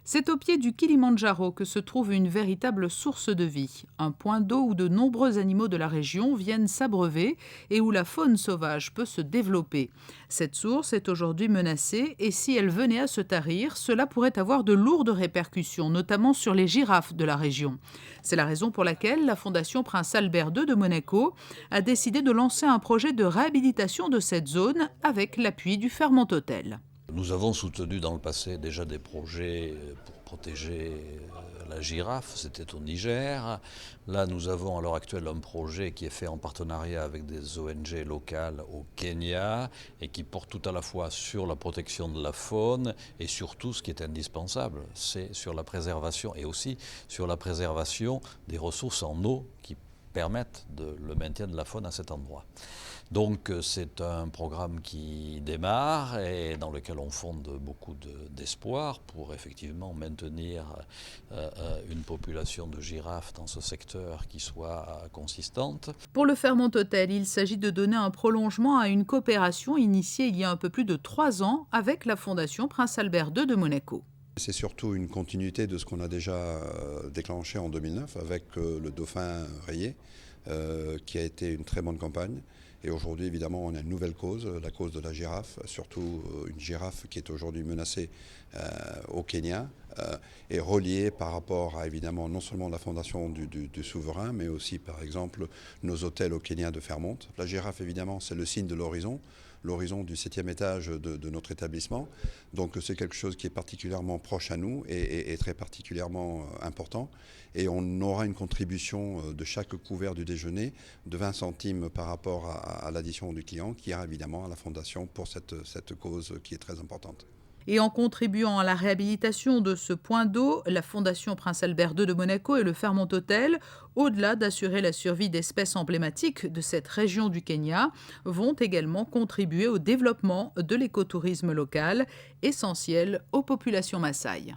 C'est au pied du Kilimandjaro que se trouve une véritable source de vie, un point d'eau où de nombreux animaux de la région viennent s'abreuver et où la faune sauvage peut se développer. Cette source est aujourd'hui menacée et si elle venait à se tarir, cela pourrait avoir de lourdes répercussions, notamment sur les girafes de la région. C'est la raison pour laquelle la Fondation Prince Albert II de Monaco a décidé de lancer un projet de réhabilitation de cette zone avec l'appui du Fairmont Hotel. Nous avons soutenu dans le passé déjà des projets pour protéger la girafe, c'était au Niger. Là, nous avons à l'heure actuelle un projet qui est fait en partenariat avec des ONG locales au Kenya et qui porte tout à la fois sur la protection de la faune et surtout, ce qui est indispensable, c'est sur la préservation et aussi sur la préservation des ressources en eau qui permettent le maintien de la faune à cet endroit. Donc c'est un programme qui démarre et dans lequel on fonde beaucoup d'espoir pour effectivement maintenir une population de girafes dans ce secteur qui soit consistante. Pour le Fairmont Hotel, il s'agit de donner un prolongement à une coopération initiée il y a un peu plus de 3 ans avec la Fondation Prince Albert II de Monaco. C'est surtout une continuité de ce qu'on a déjà déclenché en 2009 avec le dauphin rayé, qui a été une très bonne campagne. Et aujourd'hui, évidemment, on a une nouvelle cause, la cause de la girafe, surtout une girafe qui est aujourd'hui menacée au Kenya et reliée par rapport à, évidemment, non seulement la fondation du souverain, mais aussi, par exemple, nos hôtels au Kenya de Fairmont. La girafe, évidemment, c'est le signe de l'horizon du 7e étage de notre établissement. Donc c'est quelque chose qui est particulièrement proche à nous et très particulièrement important. Et on aura une contribution de chaque couvert du déjeuner de 20 centimes par rapport à l'addition du client qui ira évidemment à la fondation pour cette cause qui est très importante. Et en contribuant à la réhabilitation de ce point d'eau, la Fondation Prince Albert II de Monaco et le Fairmont Hotel, au-delà d'assurer la survie d'espèces emblématiques de cette région du Kenya, vont également contribuer au développement de l'écotourisme local, essentiel aux populations massaï.